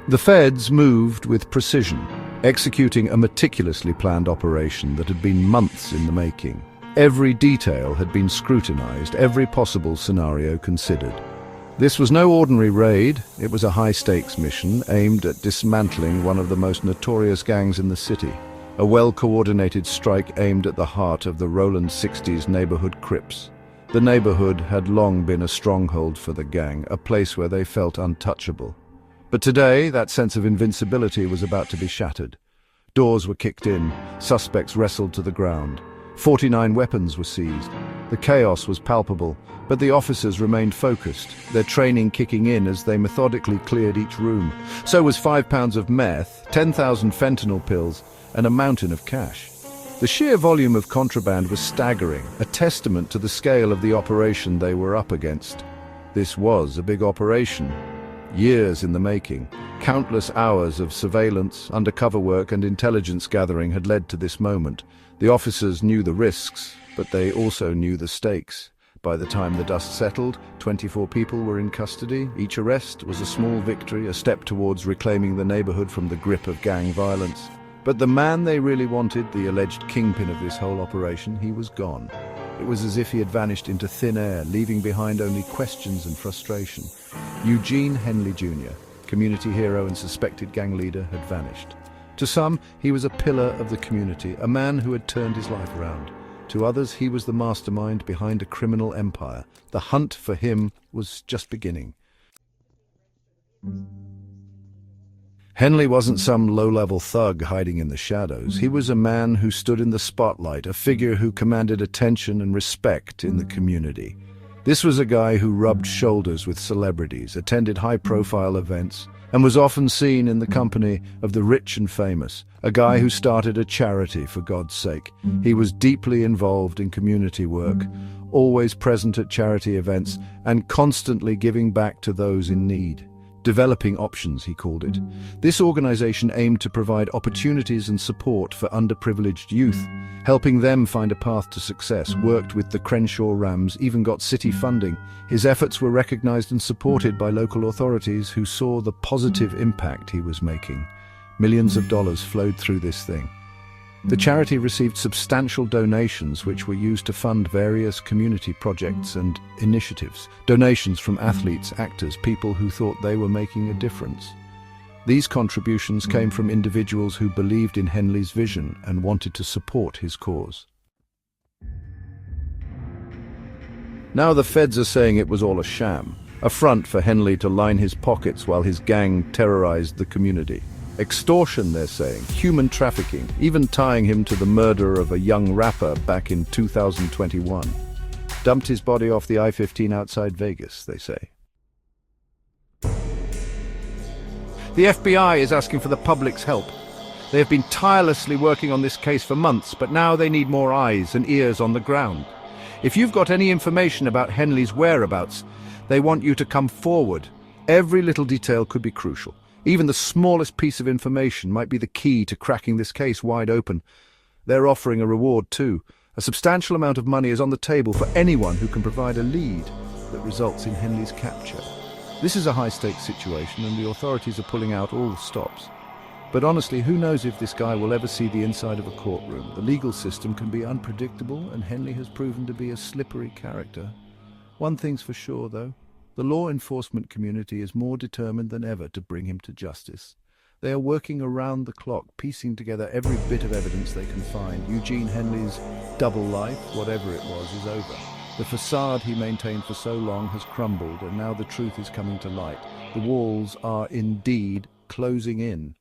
The feds moved with precision, executing a meticulously planned operation that had been months in the making. Every detail had been scrutinized, every possible scenario considered. This was no ordinary raid. It was a high-stakes mission aimed at dismantling one of the most notorious gangs in the city. A well-coordinated strike aimed at the heart of the Roland 60's neighborhood Crips. The neighborhood had long been a stronghold for the gang, a place where they felt untouchable. But today, that sense of invincibility was about to be shattered. Doors were kicked in, suspects wrestled to the ground. 49 weapons were seized. The chaos was palpable, but the officers remained focused, their training kicking in as they methodically cleared each room. So was 5 pounds of meth, 10,000 fentanyl pills, and a mountain of cash. The sheer volume of contraband was staggering, a testament to the scale of the operation they were up against. This was a big operation. Years in the making, countless hours of surveillance, undercover work and intelligence gathering had led to this moment. The officers knew the risks, but they also knew the stakes. By the time the dust settled, 24 people were in custody. Each arrest was a small victory, a step towards reclaiming the neighborhood from the grip of gang violence. But the man they really wanted, the alleged kingpin of this whole operation, he was gone. It was as if he had vanished into thin air, leaving behind only questions and frustration. Eugene Henley Jr., community hero and suspected gang leader, had vanished. To some, he was a pillar of the community, a man who had turned his life around. To others, he was the mastermind behind a criminal empire. The hunt for him was just beginning. Henley wasn't some low-level thug hiding in the shadows. He was a man who stood in the spotlight, a figure who commanded attention and respect in the community. This was a guy who rubbed shoulders with celebrities, attended high-profile events, and was often seen in the company of the rich and famous. A guy who started a charity, for God's sake. He was deeply involved in community work, always present at charity events, and constantly giving back to those in need. Developing Options, he called it. This organization aimed to provide opportunities and support for underprivileged youth, helping them find a path to success, worked with the Crenshaw Rams, even got city funding. His efforts were recognized and supported by local authorities who saw the positive impact he was making. Millions of dollars flowed through this thing. The charity received substantial donations which were used to fund various community projects and initiatives. Donations from athletes, actors, people who thought they were making a difference. These contributions came from individuals who believed in Henley's vision and wanted to support his cause. Now the feds are saying it was all a sham, a front for Henley to line his pockets while his gang terrorized the community. Extortion, they're saying, human trafficking, even tying him to the murder of a young rapper back in 2021. Dumped his body off the I-15 outside Vegas, they say. The FBI is asking for the public's help. They have been tirelessly working on this case for months, but now they need more eyes and ears on the ground. If you've got any information about Henley's whereabouts, they want you to come forward. Every little detail could be crucial. Even the smallest piece of information might be the key to cracking this case wide open. They're offering a reward too. A substantial amount of money is on the table for anyone who can provide a lead that results in Henley's capture. This is a high-stakes situation and the authorities are pulling out all the stops. But honestly, who knows if this guy will ever see the inside of a courtroom? The legal system can be unpredictable and Henley has proven to be a slippery character. One thing's for sure though. The law enforcement community is more determined than ever to bring him to justice. They are working around the clock, piecing together every bit of evidence they can find. Eugene Henley's double life, whatever it was, is over. The facade he maintained for so long has crumbled, and now the truth is coming to light. The walls are indeed closing in.